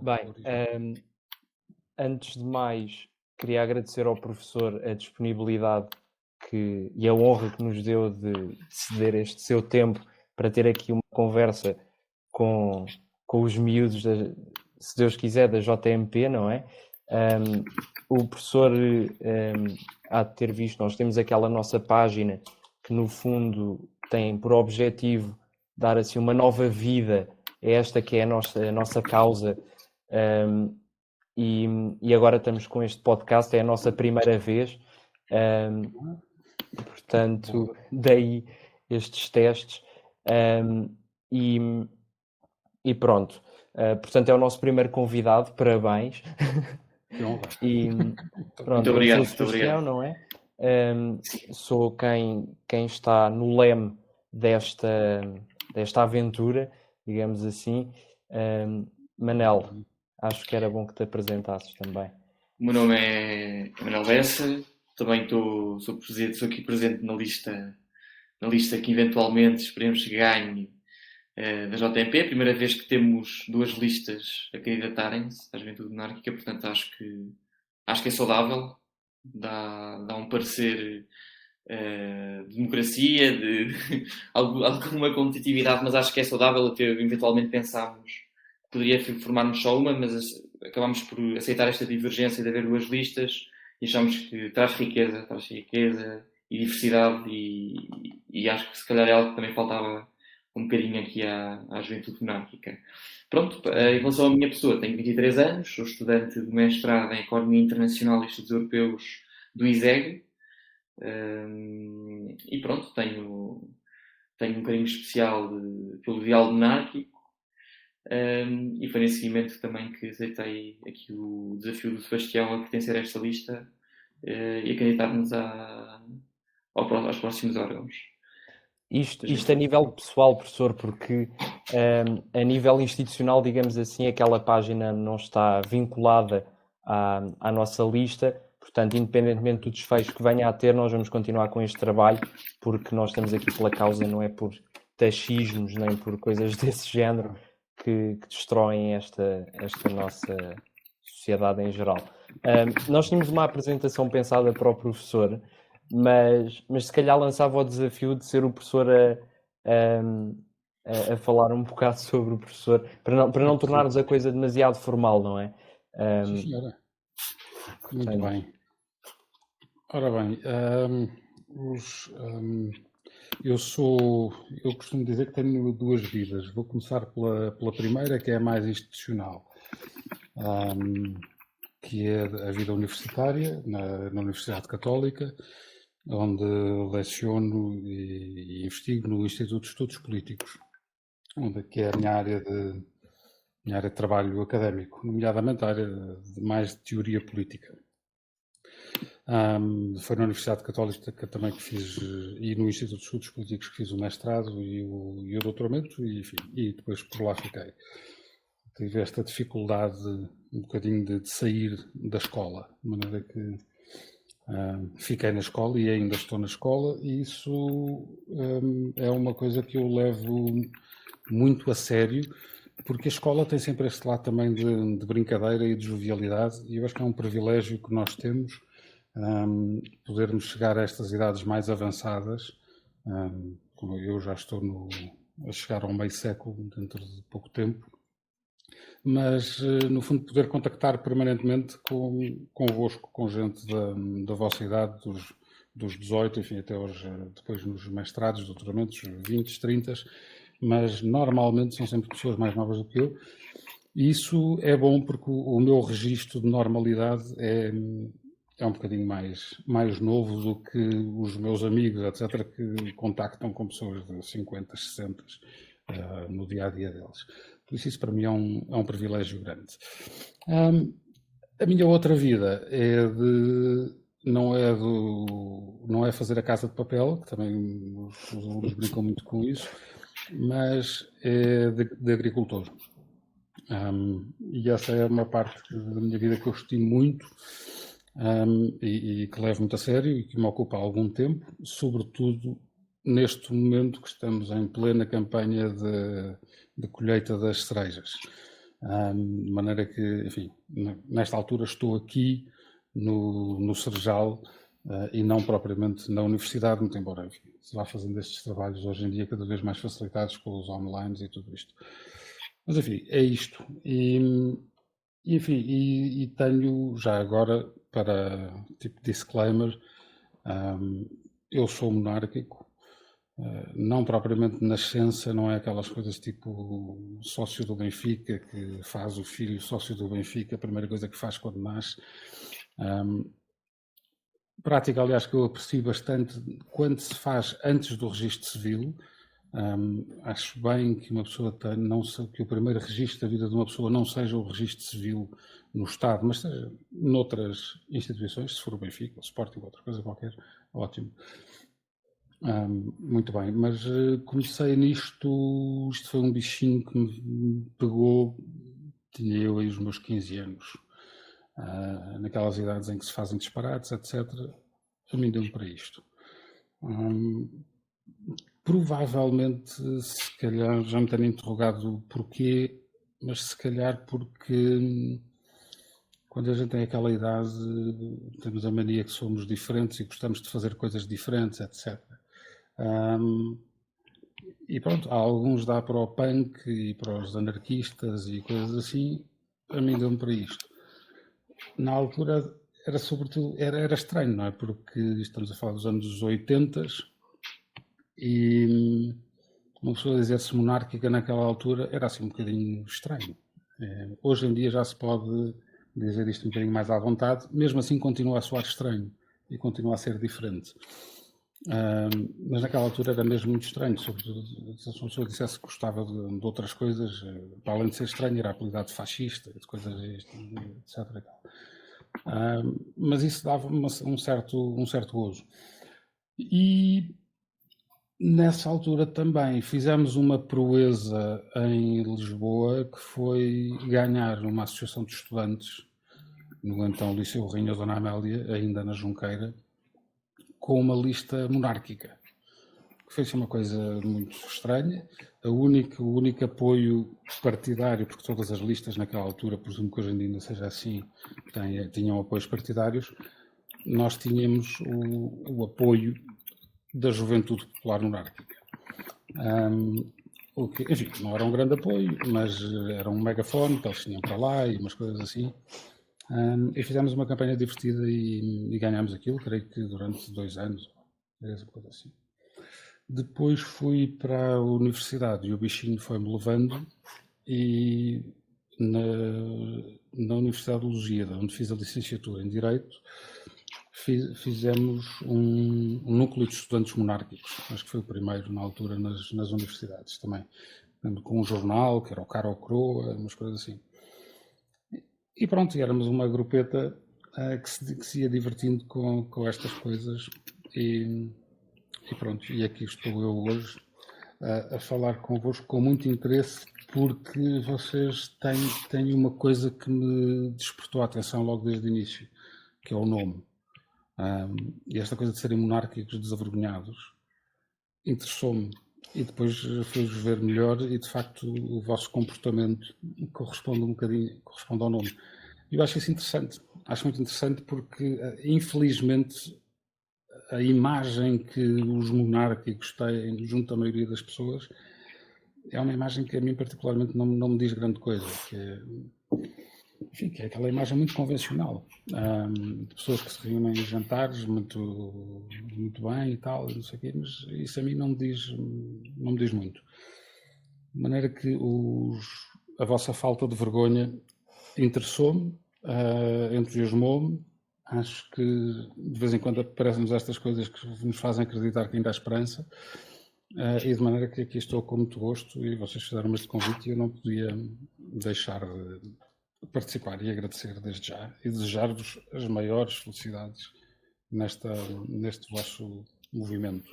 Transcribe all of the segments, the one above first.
Bem, antes de mais, queria agradecer ao professor a disponibilidade e a honra que nos deu de ceder este seu tempo para ter aqui uma conversa com os miúdos, se Deus quiser, da JMP, não é? O professor há de ter visto, nós temos aquela nossa página que no fundo tem por objetivo dar assim uma nova vida a esta que é a nossa causa, e agora estamos com este podcast, é a nossa primeira vez, portanto daí estes testes, e pronto, portanto é o nosso primeiro convidado, parabéns. E pronto, muito obrigado, eu sou Sebastião, não é? Sou quem está no leme desta aventura, digamos assim. Manel, acho que era bom que te apresentasses também. O meu nome é Manel Bessa, também sou aqui presente na lista que eventualmente esperemos que ganhe da JMP. Primeira vez que temos duas listas a candidatarem-se à Juventude Monárquica, portanto acho que é saudável, dá um parecer de democracia, de alguma competitividade, mas acho que é saudável. Até eventualmente pensámos que poderia formarmos só uma, mas acabámos por aceitar esta divergência de haver duas listas e achamos que traz riqueza e diversidade, e acho que se calhar é algo que também faltava um bocadinho aqui à Juventude Monárquica. Pronto, em relação à minha pessoa, tenho 23 anos, sou estudante de mestrado em Economia Internacional e Estudos Europeus do ISEG, e pronto, tenho um carinho especial pelo diálogo monárquico, e foi nesse seguimento também que aceitei aqui o desafio do Sebastião a pertencer a esta lista e a candidatar-nos aos próximos órgãos. Isto a nível pessoal, professor, porque a nível institucional, digamos assim, aquela página não está vinculada à nossa lista, portanto, independentemente do desfecho que venha a ter, nós vamos continuar com este trabalho, porque nós estamos aqui pela causa, não é por taxismos, nem por coisas desse género que destroem esta nossa sociedade em geral. Nós tínhamos uma apresentação pensada para o professor, mas se calhar lançava o desafio de ser o professor a falar um bocado sobre o professor, para não tornarmos a coisa demasiado formal, não é? Sim, senhora. Muito bem. Ora bem, eu costumo dizer que tenho duas vidas. Vou começar pela primeira, que é a mais institucional, que é a vida universitária na Universidade Católica, onde leciono e investigo no Instituto de Estudos Políticos, que é a minha área de trabalho académico, nomeadamente a área mais de teoria política. Foi na Universidade Católica também que fiz, e no Instituto de Estudos Políticos, que fiz o mestrado e o doutoramento, e depois por lá fiquei. Tive esta dificuldade um bocadinho de sair da escola, de maneira que fiquei na escola e ainda estou na escola, e isso é uma coisa que eu levo muito a sério, porque a escola tem sempre este lado também de brincadeira e de jovialidade, e eu acho que é um privilégio que nós temos, podermos chegar a estas idades mais avançadas, como eu já estou a chegar ao meio século dentro de pouco tempo, mas no fundo poder contactar permanentemente convosco, com gente da vossa idade, dos 18, enfim, até hoje, depois nos mestrados, doutoramentos, 20, 30, mas normalmente são sempre pessoas mais novas do que eu. E isso é bom porque o meu registro de normalidade é um bocadinho mais novo do que os meus amigos, etc., que contactam com pessoas de 50, 60 no dia-a-dia deles. Por isso para mim é um privilégio grande. A minha outra vida não é fazer a casa de papel, que também os alunos brincam muito com isso, mas é de agricultor. E essa é uma parte da minha vida que eu estimo muito, e que levo muito a sério e que me ocupa há algum tempo, sobretudo neste momento que estamos em plena campanha de colheita das cerejas. De maneira que, enfim, nesta altura estou aqui no Serjal e não propriamente na universidade, muito embora, enfim, se vá fazendo estes trabalhos hoje em dia cada vez mais facilitados com os online e tudo isto. Mas, enfim, é isto. Enfim, e tenho já agora, para tipo disclaimer, eu sou monárquico, não propriamente de nascença, não é aquelas coisas tipo sócio do Benfica, que faz o filho sócio do Benfica, a primeira coisa que faz quando nasce. Prática, aliás, que eu aprecio bastante quando se faz antes do registro civil. Acho bem que uma pessoa que o primeiro registro da vida de uma pessoa não seja o registro civil no Estado, mas seja noutras instituições, se for o Benfica, o Sporting ou outra coisa qualquer, ótimo. Muito bem, mas comecei nisto, isto foi um bichinho que me pegou, tinha eu aí os meus 15 anos, naquelas idades em que se fazem disparates, etc. A mim deu-me para isto. Provavelmente, se calhar, já me tenho interrogado porquê, mas se calhar porque quando a gente tem aquela idade temos a mania que somos diferentes e gostamos de fazer coisas diferentes, etc. E pronto, há alguns dá para o punk e para os anarquistas e coisas assim, a mim deu-me para isto. Na altura era sobretudo, era estranho, não é? Porque estamos a falar dos anos 80 e uma pessoa dizer-se monárquica naquela altura era assim um bocadinho estranho. Hoje em dia já se pode dizer isto um bocadinho mais à vontade, mesmo assim continua a soar estranho e continua a ser diferente. Mas naquela altura era mesmo muito estranho, sobretudo se a pessoa dissesse que gostava de outras coisas, para além de ser estranho, era apelidado de fascista, de coisas etc. Mas isso dava um certo gozo. E nessa altura também fizemos uma proeza em Lisboa, que foi ganhar uma associação de estudantes no então Liceu Rainha Dona Amélia, ainda na Junqueira, com uma lista monárquica. Foi uma coisa muito estranha. O único apoio partidário, porque todas as listas naquela altura, presumo que hoje em dia ainda seja assim, tinham apoios partidários, nós tínhamos o apoio da Juventude Popular Monárquica. Enfim, não era um grande apoio, mas era um megafone que eles tinham para lá e umas coisas assim. E fizemos uma campanha divertida e ganhámos aquilo, creio que durante 2 anos, coisa assim. Depois fui para a universidade e o bichinho foi-me levando, e na Universidade de Lusíada, onde fiz a licenciatura em Direito, fizemos um núcleo de estudantes monárquicos. Acho que foi o primeiro na altura nas universidades também, com um jornal que era o Cara ou Croa, umas coisas assim. E pronto, éramos uma grupeta que se ia divertindo com estas coisas e pronto, e aqui estou eu hoje a falar convosco com muito interesse, porque vocês têm uma coisa que me despertou a atenção logo desde o início, que é o nome. E esta coisa de serem monárquicos desavergonhados interessou-me, e depois fui-vos ver melhor e de facto o vosso comportamento corresponde ao nome. Eu acho isso interessante, acho muito interessante, porque infelizmente a imagem que os monárquicos têm junto à maioria das pessoas é uma imagem que a mim particularmente não me diz grande coisa, que é aquela imagem muito convencional, de pessoas que se reúnem em jantares muito bem e tal, não sei o quê, mas isso a mim não me diz muito. De maneira que a vossa falta de vergonha interessou-me, entusiasmou-me. Acho que de vez em quando aparecem-nos estas coisas que nos fazem acreditar que ainda há esperança, e de maneira que aqui estou com muito gosto, e vocês fizeram-me este convite e eu não podia deixar de participar e agradecer desde já e desejar-vos as maiores felicidades neste vosso movimento.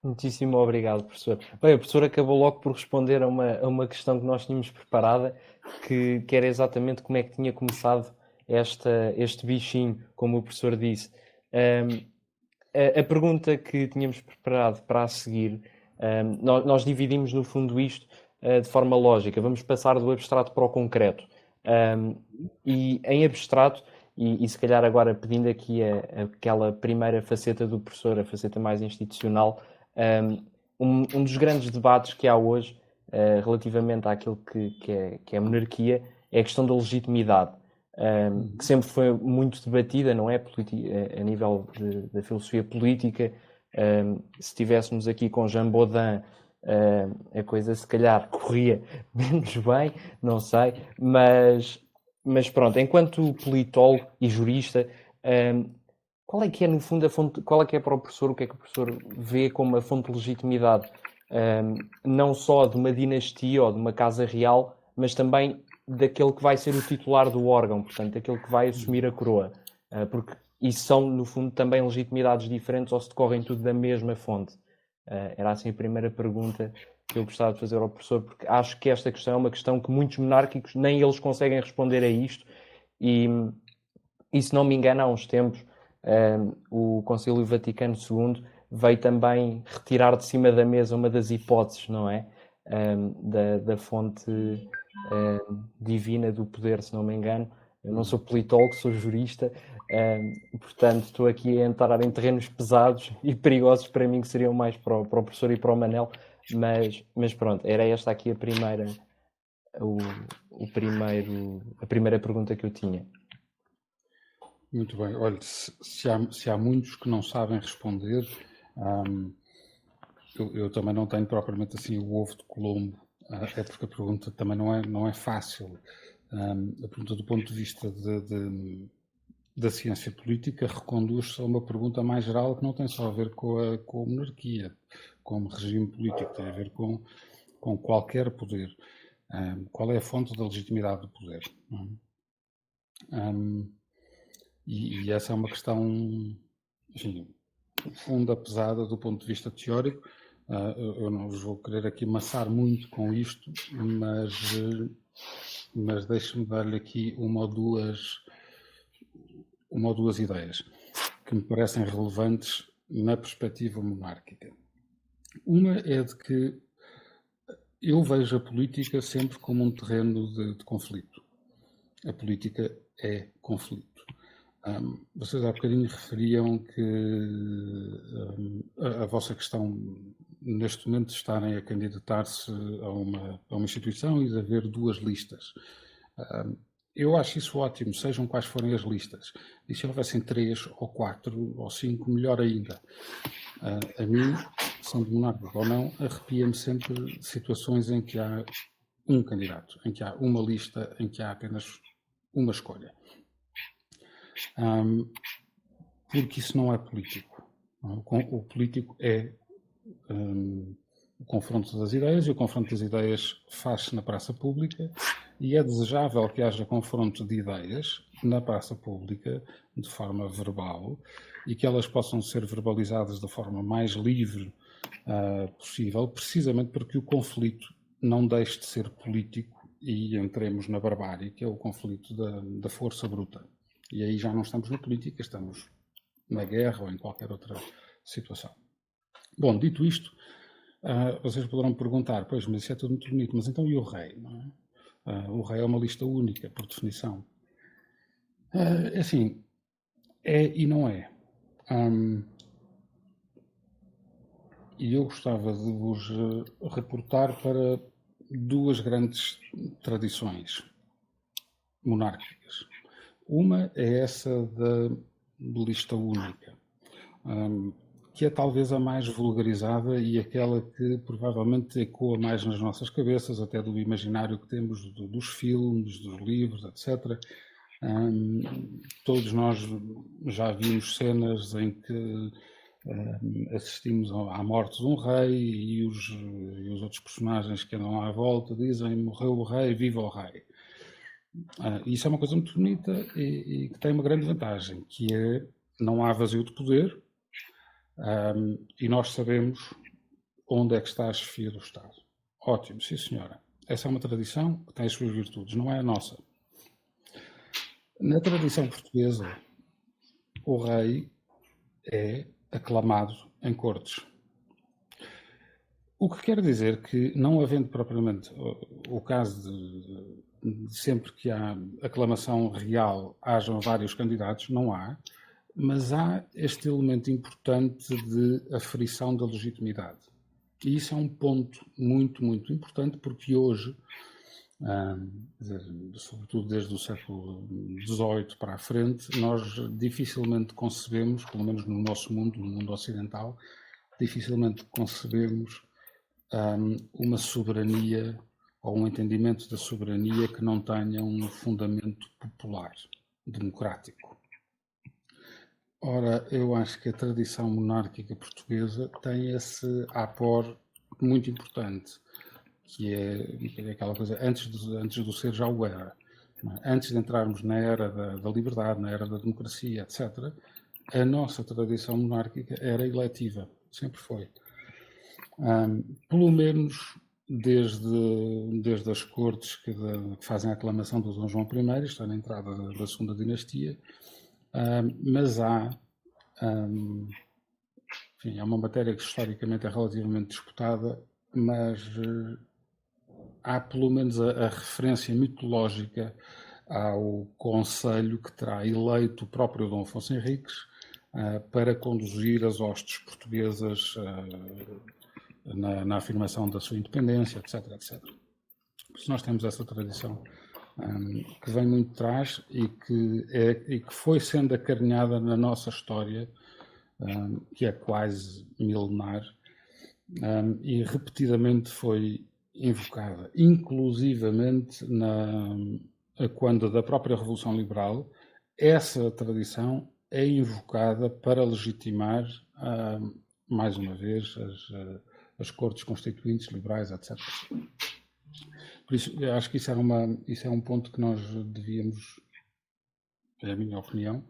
Muitíssimo obrigado, professor. Bem, o professor acabou logo por responder a uma questão que nós tínhamos preparada, que era exatamente como é que tinha começado este bichinho, como o professor disse. A pergunta que tínhamos preparado para a seguir, nós dividimos no fundo isto de forma lógica. Vamos passar do abstrato para o concreto. E em abstrato, e se calhar agora pedindo aqui aquela primeira faceta do professor, a faceta mais institucional, um dos grandes debates que há hoje relativamente àquilo que é a monarquia é a questão da legitimidade, que sempre foi muito debatida, não é? A nível da filosofia política. Se estivéssemos aqui com Jean Baudin, a coisa se calhar corria menos bem, não sei, mas pronto, enquanto politólogo e jurista, qual é que é no fundo a fonte, qual é que é para o professor, o que é que o professor vê como a fonte de legitimidade, não só de uma dinastia ou de uma casa real, mas também daquele que vai ser o titular do órgão, portanto, daquele que vai assumir a coroa, porque isso são, no fundo, também legitimidades diferentes ou se decorrem tudo da mesma fonte? Era assim a primeira pergunta que eu gostava de fazer ao professor, porque acho que esta questão é uma questão que muitos monárquicos nem eles conseguem responder a isto, e se não me engano, há uns tempos, o Concílio Vaticano II veio também retirar de cima da mesa uma das hipóteses, não é? Da fonte divina do poder, se não me engano. Eu não sou politólogo, sou jurista, portanto estou aqui a entrar em terrenos pesados e perigosos para mim, que seriam mais para o professor e para o Manel, mas pronto, era esta aqui a primeira pergunta que eu tinha. Muito bem. Olha, se há muitos que não sabem responder, eu também não tenho propriamente assim o ovo de Colombo, é porque a pergunta também não é fácil. A pergunta do ponto de vista da ciência política reconduz-se a uma pergunta mais geral que não tem só a ver com a monarquia, como regime político, tem a ver com qualquer poder. Qual é a fonte da legitimidade do poder? E essa é uma questão, enfim, profunda, pesada do ponto de vista teórico. Eu não vos vou querer aqui maçar muito com isto, mas deixe-me dar-lhe aqui uma ou duas ideias que me parecem relevantes na perspectiva monárquica. Uma é de que eu vejo a política sempre como um terreno de conflito. A política é conflito. Vocês há bocadinho referiam que a vossa questão neste momento de estarem a candidatar-se a uma instituição e de haver duas listas. Eu acho isso ótimo, sejam quais forem as listas. E se houvessem 3 ou 4 ou 5, melhor ainda. A mim, sendo monárquico ou não, arrepia-me sempre situações em que há um candidato, em que há uma lista, em que há apenas uma escolha. Porque isso não é político. O político é o confronto das ideias, e o confronto das ideias faz-se na praça pública, e é desejável que haja confronto de ideias na praça pública de forma verbal e que elas possam ser verbalizadas da forma mais livre possível, precisamente porque o conflito não deixe de ser político e entremos na barbárie, que é o conflito da força bruta. E aí já não estamos na política, estamos na guerra ou em qualquer outra situação. Bom, dito isto, vocês poderão perguntar, pois, mas isso é tudo muito bonito, mas então e o rei? Não é? O rei é uma lista única, por definição. Assim, é e não é. E eu gostava de vos reportar para duas grandes tradições monárquicas. Uma é essa da lista única, que é talvez a mais vulgarizada e aquela que provavelmente ecoa mais nas nossas cabeças, até do imaginário que temos dos filmes, dos livros, etc. Todos nós já vimos cenas em que assistimos à morte de um rei e os outros personagens que andam à volta dizem: morreu o rei, viva o rei. Isso é uma coisa muito bonita e que tem uma grande vantagem, que é não há vazio de poder, e nós sabemos onde é que está a chefia do Estado. Ótimo, sim senhora. Essa é uma tradição que tem as suas virtudes, não é a nossa. Na tradição portuguesa, o rei é aclamado em cortes. O que quer dizer que, não havendo propriamente o caso de sempre que há aclamação real, hajam vários candidatos, não há, mas há este elemento importante de aferição da legitimidade. E isso é um ponto muito, muito importante, porque hoje, sobretudo desde o século XVIII para a frente, nós dificilmente concebemos, pelo menos no nosso mundo, no mundo ocidental, dificilmente concebemos uma soberania ou um entendimento da soberania que não tenha um fundamento popular, democrático. Ora, eu acho que a tradição monárquica portuguesa tem esse apor muito importante, que é aquela coisa, antes do ser já o era. Antes de entrarmos na era da liberdade, na era da democracia, etc., a nossa tradição monárquica era eletiva, sempre foi. Pelo menos desde as cortes que fazem a aclamação do Dom João I, está na entrada da segunda dinastia, mas enfim, é uma matéria que historicamente é relativamente disputada, mas há pelo menos a referência mitológica ao conselho que terá eleito o próprio Dom Afonso Henriques para conduzir as hostes portuguesas na afirmação da sua independência, etc, etc. Por isso nós temos essa tradição que vem muito atrás e que foi sendo acarinhada na nossa história, que é quase milenar, e repetidamente foi invocada, inclusivamente quando da própria Revolução Liberal, essa tradição é invocada para legitimar, mais uma vez, as cortes constituintes liberais, etc. Por isso, eu acho que isso é um ponto que nós devíamos, é a minha opinião,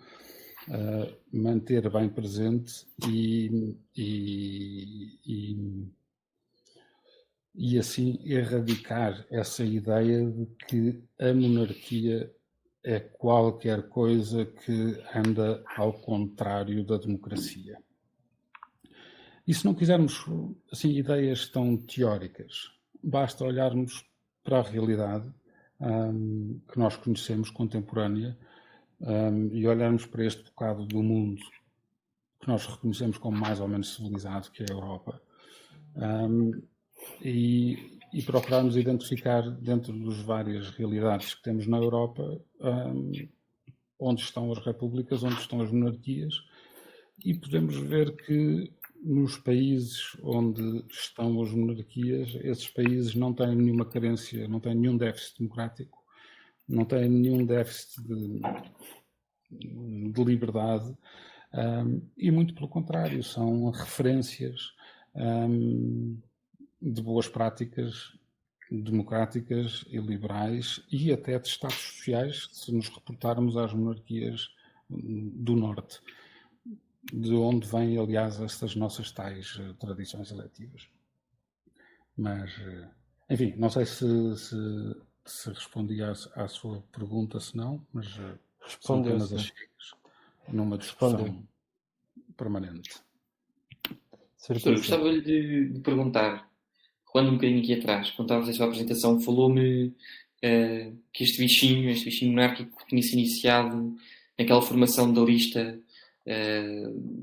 manter bem presente e assim erradicar essa ideia de que a monarquia é qualquer coisa que anda ao contrário da democracia. E se não quisermos assim, ideias tão teóricas, basta olharmos para a realidade que nós conhecemos, contemporânea, e olharmos para este bocado do mundo que nós reconhecemos como mais ou menos civilizado, que é a Europa, e procurarmos identificar dentro das várias realidades que temos na Europa onde estão as repúblicas, onde estão as monarquias, e podemos ver que nos países onde estão as monarquias, esses países não têm nenhuma carência, não têm nenhum déficit democrático, não têm nenhum déficit de liberdade, e muito pelo contrário, são referências de boas práticas democráticas e liberais e até de Estados sociais, se nos reportarmos às monarquias do Norte, de onde vêm, aliás, estas nossas tais tradições eletivas. Mas, enfim, não sei se respondi à sua pergunta, se não, mas são apenas as chegas numa discussão permanente. Professor, gostava-lhe de perguntar, rolando um bocadinho aqui atrás, quando estava a fazer a sua apresentação, falou-me que este bichinho monárquico tinha se iniciado naquela formação da lista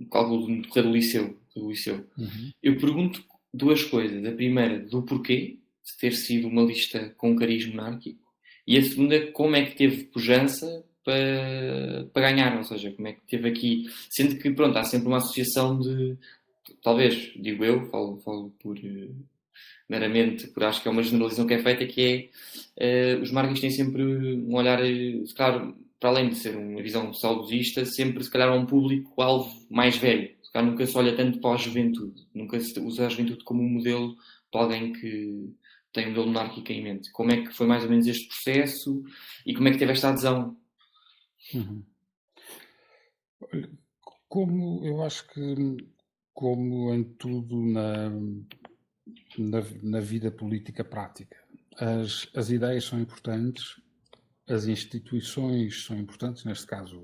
cálculo do liceu. Uhum. Eu pergunto duas coisas. A primeira, do porquê de ter sido uma lista com cariz monárquico, e a segunda, como é que teve pujança para ganhar, ou seja, como é que teve aqui, sendo que, pronto, há sempre uma associação de, talvez, digo eu, falo por meramente, por acho que é uma generalização que é feita, que é os monárquicos têm sempre um olhar, se calhar, para além de ser uma visão saudosista, sempre, se calhar, um público-alvo mais velho. Se calhar nunca se olha tanto para a juventude. Nunca se usa a juventude como um modelo para alguém que tem um modelo monárquico em mente. Como é que foi mais ou menos este processo e como é que teve esta adesão? Uhum. Como eu acho que, como em tudo na vida política prática, as ideias são importantes, as instituições são importantes, neste caso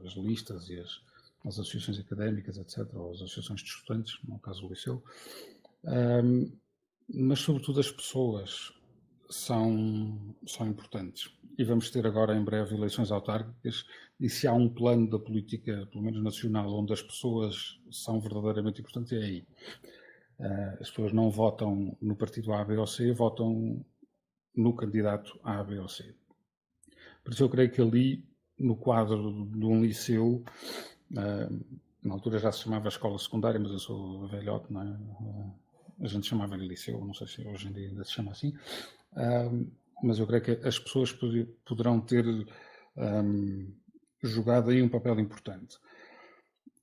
as listas e as associações académicas, etc., ou as associações de estudantes, no caso do liceu, mas sobretudo as pessoas são importantes. E vamos ter agora em breve eleições autárquicas, e se há um plano da política, pelo menos nacional, onde as pessoas são verdadeiramente importantes, é aí. As pessoas não votam no partido A, B ou C, votam no candidato A, B ou C. Por isso eu creio que ali, no quadro de um liceu, na altura já se chamava escola secundária, mas eu sou velhote, não é? A gente chamava-lhe liceu, não sei se hoje em dia ainda se chama assim, mas eu creio que as pessoas poderão ter jogado aí um papel importante.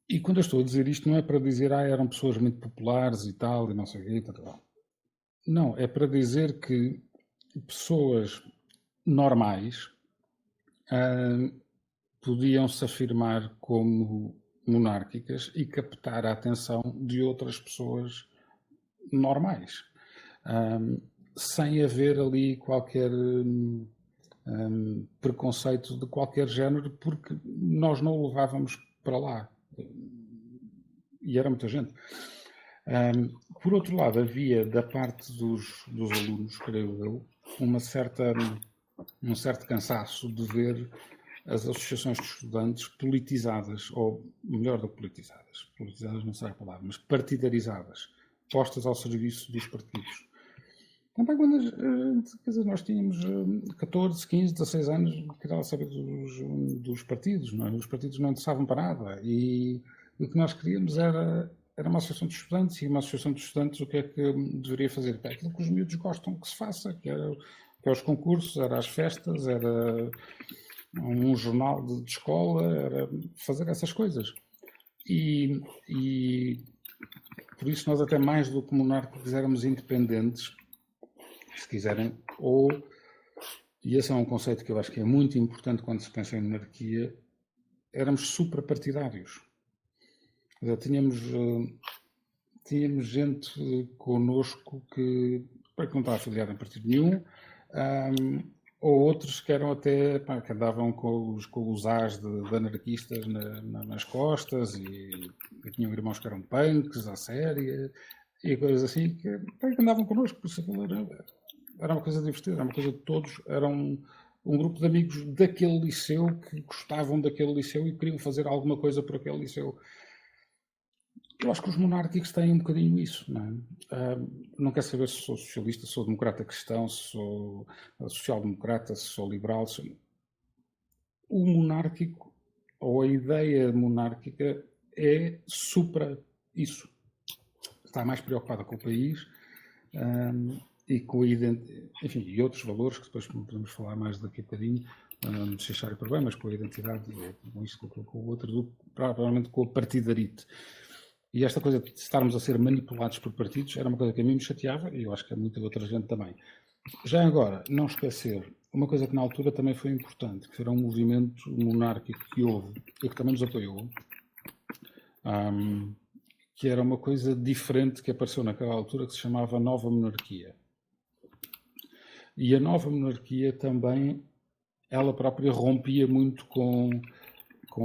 E quando eu estou a dizer isto, não é para dizer eram pessoas muito populares e tal, e não sei o quê, tal. Não, é para dizer que pessoas normais podiam se afirmar como monárquicas e captar a atenção de outras pessoas normais, sem haver ali qualquer preconceito de qualquer género, porque nós não o levávamos para lá. E era muita gente. Por outro lado, havia da parte dos alunos, creio eu, um certo cansaço de ver as associações de estudantes politizadas, ou melhor do que politizadas não será a palavra, mas partidarizadas, postas ao serviço dos partidos. Também quando, quer dizer, nós tínhamos 14, 15, 16 anos, queria saber dos partidos, não é? Os partidos não interessavam para nada, e o que nós queríamos era uma associação de estudantes, e uma associação de estudantes o que é que deveria fazer? É aquilo que os miúdos gostam que se faça, que é os concursos, era as festas, era um jornal de escola, era fazer essas coisas. E por isso nós até mais do que monárquicos éramos independentes, se quiserem, e esse é um conceito que eu acho que é muito importante quando se pensa em monarquia, éramos suprapartidários. Tínhamos gente connosco que não estava afiliada em partido nenhum, ou outros que eram até, que andavam com os As de anarquistas nas costas, e tinham irmãos que eram punks, à série, e coisas assim, que andavam connosco, por isso era uma coisa divertida, era uma coisa de todos, era um grupo de amigos daquele liceu que gostavam daquele liceu e queriam fazer alguma coisa por aquele liceu. Eu acho que os monárquicos têm um bocadinho isso, não é? Não quero saber se sou socialista, se sou democrata cristão, se sou social-democrata, se sou liberal. O monárquico, ou a ideia monárquica, é supra isso. Está mais preocupada com o país e com a enfim, e outros valores que depois podemos falar mais daqui a bocadinho, se acharem problemas com a identidade, com isto, com o outro, provavelmente com a partidarite. E esta coisa de estarmos a ser manipulados por partidos era uma coisa que a mim me chateava, e eu acho que a muita outra gente também. Já agora, não esquecer, uma coisa que na altura também foi importante, que era um movimento monárquico que houve, e que também nos apoiou, que era uma coisa diferente que apareceu naquela altura, que se chamava Nova Monarquia. E a Nova Monarquia também, ela própria rompia muito com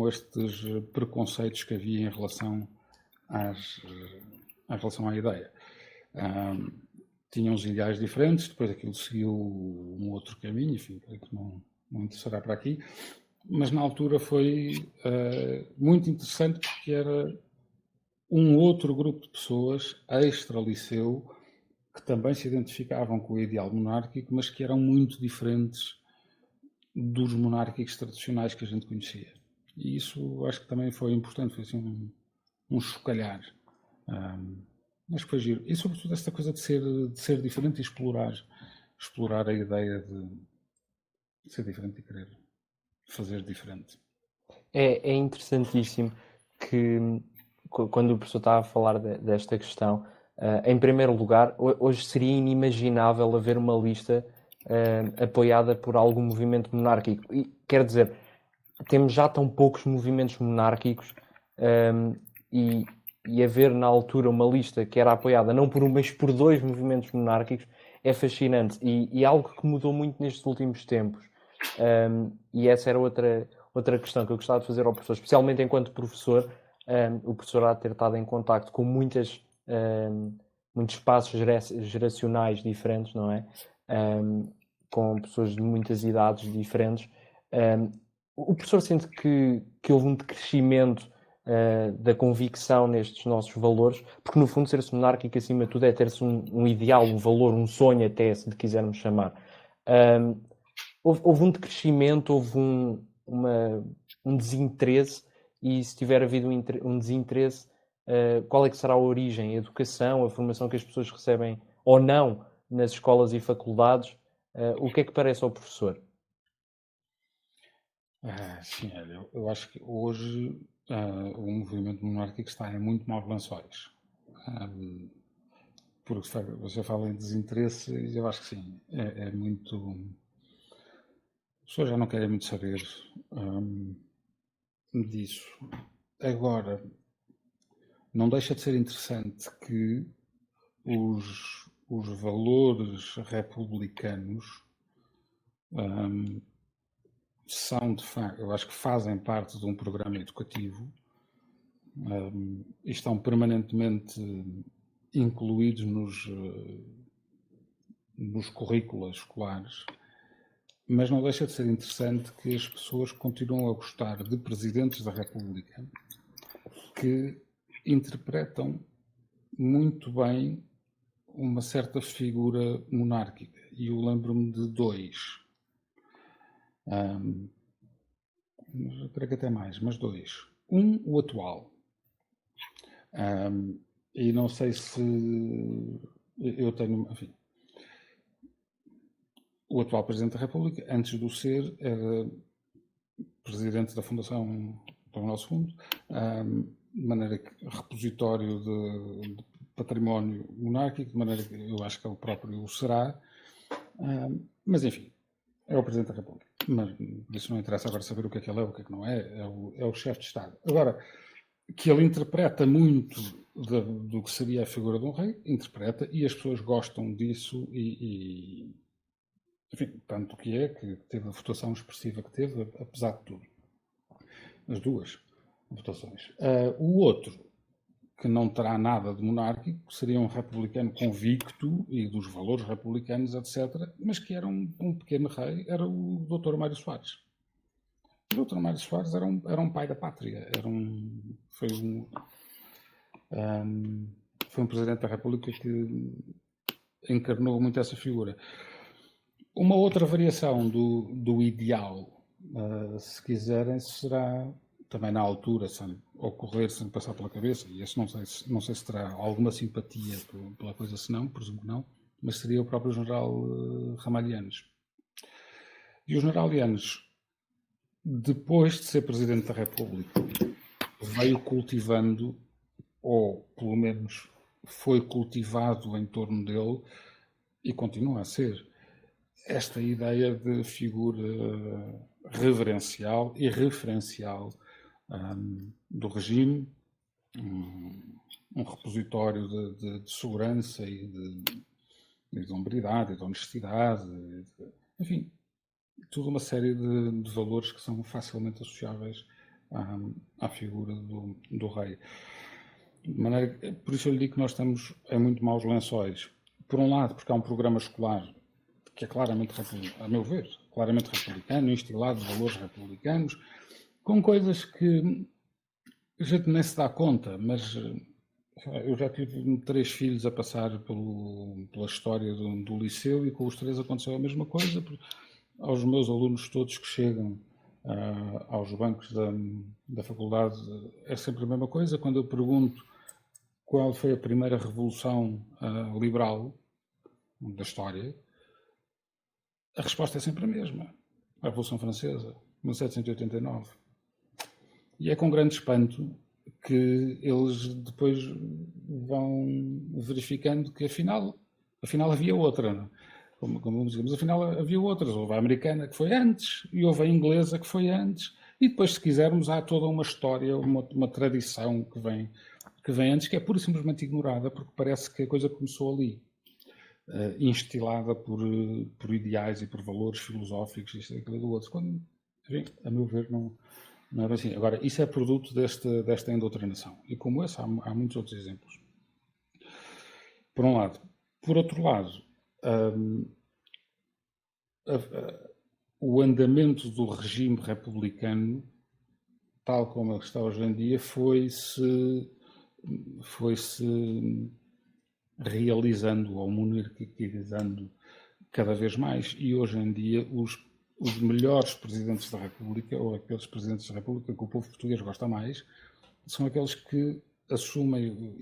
estes preconceitos que havia em relação à ideia. Tinha uns ideais diferentes, depois aquilo seguiu um outro caminho, enfim, creio que não interessará para aqui, mas na altura foi muito interessante porque era um outro grupo de pessoas, extra-liceu, que também se identificavam com o ideal monárquico, mas que eram muito diferentes dos monárquicos tradicionais que a gente conhecia. E isso acho que também foi importante, foi assim um chocalhar. Acho que foi giro. E sobretudo esta coisa de ser diferente e explorar a ideia de ser diferente e querer fazer diferente. É interessantíssimo que quando o professor estava a falar desta questão, em primeiro lugar, hoje seria inimaginável haver uma lista apoiada por algum movimento monárquico. E, quer dizer, temos já tão poucos movimentos monárquicos e haver na altura uma lista que era apoiada não por um, mas por dois movimentos monárquicos é fascinante e algo que mudou muito nestes últimos tempos. E essa era outra questão que eu gostava de fazer ao professor, especialmente enquanto professor. O professor há de ter estado em contacto com muitas muitos espaços geracionais diferentes, não é? Com pessoas de muitas idades diferentes. O professor sente que houve um decrescimento da convicção nestes nossos valores, porque no fundo ser-se monárquico acima de tudo é ter-se um ideal, um valor, um sonho até, se lhe quisermos chamar. Houve um decrescimento, houve um desinteresse, e se tiver havido um desinteresse, qual é que será a origem? A educação, a formação que as pessoas recebem ou não nas escolas e faculdades? O que é que parece ao professor? Sim, eu acho que hoje o movimento monárquico está em muito maus lençóis. Porque você fala em desinteresse, e eu acho que sim, é muito... As pessoas já não querem muito saber disso. Agora, não deixa de ser interessante que os valores republicanos são, de facto, eu acho que fazem parte de um programa educativo e estão permanentemente incluídos nos currículos escolares, mas não deixa de ser interessante que as pessoas continuam a gostar de presidentes da República que interpretam muito bem uma certa figura monárquica. E eu lembro-me de dois. Creio que até mais, mas dois. O atual. E não sei se eu tenho... Enfim, o atual Presidente da República, antes de o ser, era Presidente da Fundação para o Nosso Fundo, de maneira que repositório de património monárquico, de maneira que eu acho que ele próprio o será. Mas, enfim, é o Presidente da República. Mas isso não interessa agora saber o que ele é, o que não é. É o chefe de Estado. Agora, que ele interpreta muito do que seria a figura de um rei, interpreta, e as pessoas gostam disso enfim, tanto que teve a votação expressiva que teve, apesar de tudo. As duas votações. O outro, que não terá nada de monárquico, seria um republicano convicto e dos valores republicanos, etc., mas que era um pequeno rei, era o Dr. Mário Soares. O Dr. Mário Soares era um pai da pátria, foi um presidente da República que encarnou muito essa figura. Uma outra variação do ideal, se quiserem, será também na altura, sem ocorrer, sem passar pela cabeça, e isso não sei se terá alguma simpatia pela coisa, se não, presumo que não, mas seria o próprio general Ramalhianes. E o general Lianes, depois de ser Presidente da República, veio cultivando, ou pelo menos foi cultivado em torno dele, e continua a ser, esta ideia de figura reverencial e referencial do regime, um repositório de segurança e de hombridade, e de honestidade, enfim, toda uma série de valores que são facilmente associáveis à figura do rei. De maneira, por isso eu lhe digo que nós estamos em muito maus lençóis. Por um lado, porque há um programa escolar que é claramente, a meu ver, claramente republicano, instilado de valores republicanos, com coisas que a gente nem se dá conta, mas eu já tive 3 filhos a passar pela história do liceu e com os 3 aconteceu a mesma coisa. Aos meus alunos todos que chegam aos bancos da faculdade é sempre a mesma coisa. Quando eu pergunto qual foi a primeira revolução liberal da história, a resposta é sempre a mesma. A Revolução Francesa, 1789. E é com grande espanto que eles depois vão verificando que afinal havia outra. Como dizemos, afinal havia outras. Houve a americana que foi antes e houve a inglesa que foi antes. E depois, se quisermos, há toda uma história, uma tradição que vem antes, que é pura e simplesmente ignorada, porque parece que a coisa começou ali. Instilada por ideais e por valores filosóficos, isto e aquilo do outro, quando, enfim, a meu ver, não é bem assim. Agora, isso é produto desta endoctrinação. E como esse, há muitos outros exemplos. por um lado. Por outro lado, o andamento do regime republicano, tal como ele está hoje em dia, foi-se realizando ou monarquizando cada vez mais. E hoje em dia os melhores presidentes da República, ou aqueles presidentes da República que o povo português gosta mais, são aqueles que assumem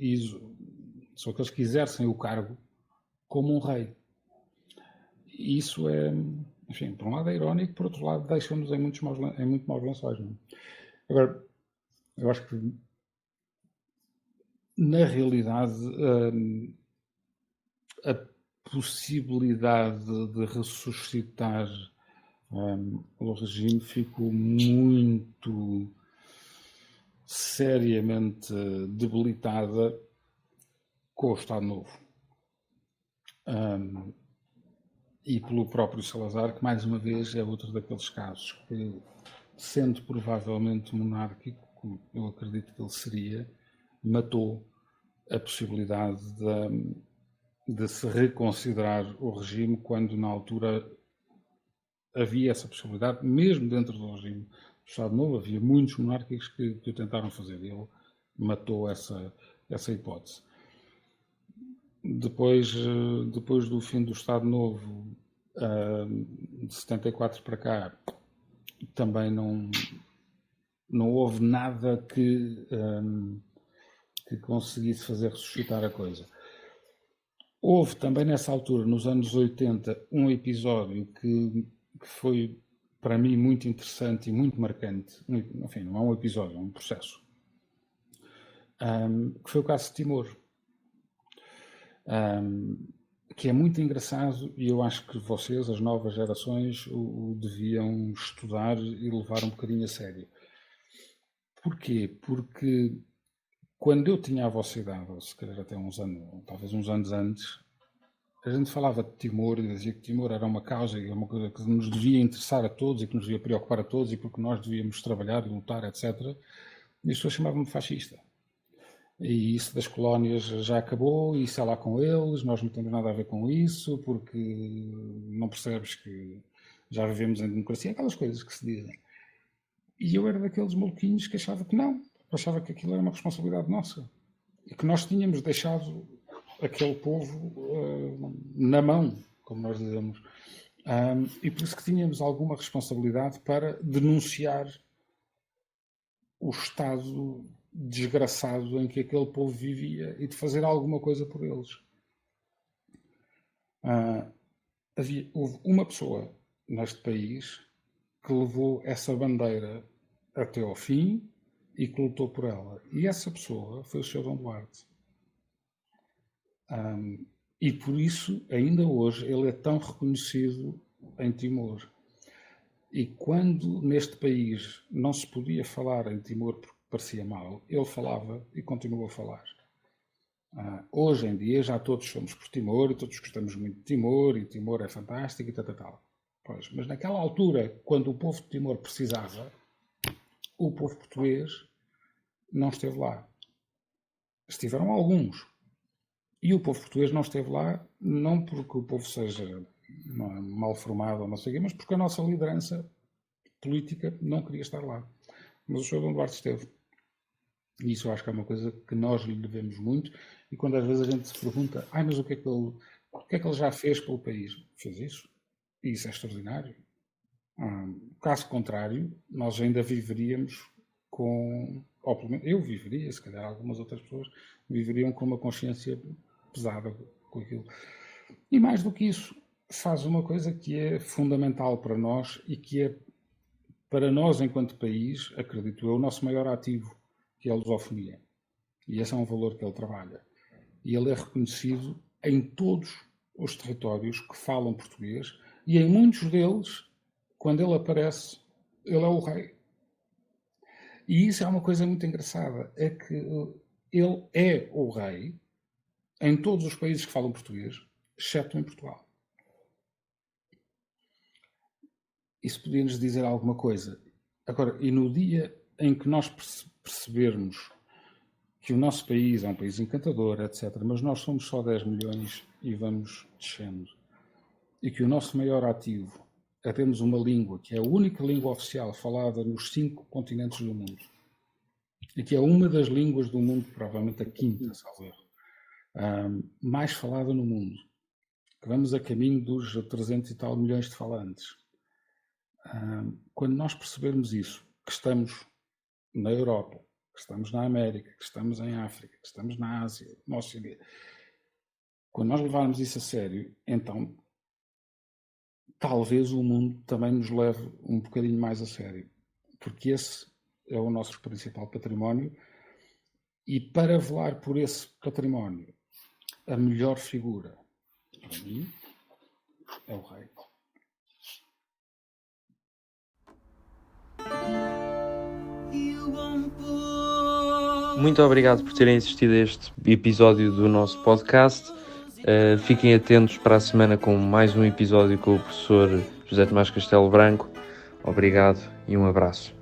são aqueles que exercem o cargo como um rei. E isso é, enfim, por um lado é irónico, por outro lado deixa-nos em muito maus lençóis. Não é? Agora, eu acho que na realidade a possibilidade de ressuscitar o regime ficou muito seriamente debilitada com o Estado Novo. E pelo próprio Salazar, que mais uma vez é outro daqueles casos que, sendo provavelmente monárquico, eu acredito que ele seria, matou a possibilidade de se reconsiderar o regime quando na altura havia essa possibilidade, mesmo dentro do regime do Estado Novo, havia muitos monárquicos que o tentaram fazer. Ele matou essa hipótese. Depois do fim do Estado Novo, de 74 para cá, também não houve nada que conseguisse fazer ressuscitar a coisa. Houve também nessa altura, nos anos 80, um episódio que foi para mim muito interessante e muito marcante. Enfim, não é um episódio, é um processo. Que foi o caso de Timor. Que é muito engraçado e eu acho que vocês, as novas gerações, o deviam estudar e levar um bocadinho a sério. Porquê? Porque quando eu tinha a vossa idade, ou se calhar até talvez uns anos antes, a gente falava de Timor e dizia que Timor era uma causa e uma coisa que nos devia interessar a todos e que nos devia preocupar a todos e porque nós devíamos trabalhar e lutar, etc. E as pessoas chamavam-me fascista. E isso das colónias já acabou, isso é lá com eles, nós não temos nada a ver com isso, porque não percebes que já vivemos em democracia, aquelas coisas que se dizem. E eu era daqueles maluquinhos que achava que não, achava que aquilo era uma responsabilidade nossa. E que nós tínhamos deixado aquele povo na mão, como nós dizemos. E por isso que tínhamos alguma responsabilidade para denunciar o estado desgraçado em que aquele povo vivia e de fazer alguma coisa por eles. Houve uma pessoa neste país que levou essa bandeira até ao fim e que lutou por ela. E essa pessoa foi o Sr. Dom Duarte. E por isso, ainda hoje, ele é tão reconhecido em Timor. E quando neste país não se podia falar em Timor porque parecia mal, ele falava e continuou a falar. Hoje em dia já todos somos por Timor e todos gostamos muito de Timor e Timor é fantástico e tal. Pois, mas naquela altura, quando o povo de Timor precisava, o povo português não esteve lá. Estiveram alguns. E o povo português não esteve lá, não porque o povo seja mal formado ou não sei o quê, mas porque a nossa liderança política não queria estar lá. Mas o Sr. Dom Duarte esteve. E isso eu acho que é uma coisa que nós lhe devemos muito. E quando às vezes a gente se pergunta, mas o que é que ele já fez pelo país? Fez isso. E isso é extraordinário. Caso contrário, nós ainda viveríamos ou pelo menos eu viveria, se calhar algumas outras pessoas viveriam com uma consciência pesada com aquilo. E mais do que isso, faz uma coisa que é fundamental para nós e que é, para nós enquanto país, acredito eu, o nosso maior ativo, que é a lusofonia. E esse é um valor que ele trabalha. E ele é reconhecido em todos os territórios que falam português e em muitos deles, quando ele aparece, ele é o rei. E isso é uma coisa muito engraçada, é que ele é o rei em todos os países que falam português, exceto em Portugal. Isso podia-nos dizer alguma coisa. Agora, e no dia em que nós percebermos que o nosso país é um país encantador, etc., mas nós somos só 10 milhões e vamos descendo. E que o nosso maior ativo é termos uma língua que é a única língua oficial falada nos 5 continentes do mundo. E que é uma das línguas do mundo, provavelmente a quinta, salvo erro, mais falada no mundo. Que vamos a caminho dos 300 e tal milhões de falantes. Quando nós percebermos isso, que estamos na Europa, que estamos na América, que estamos em África, que estamos na Ásia, no Ocidente, quando nós levarmos isso a sério, então talvez o mundo também nos leve um bocadinho mais a sério, porque esse é o nosso principal património e para velar por esse património, a melhor figura, para mim, é o rei. Muito obrigado por terem assistido a este episódio do nosso podcast. Fiquem atentos para a semana com mais um episódio com o professor José Tomás Castelo Branco. Obrigado e um abraço.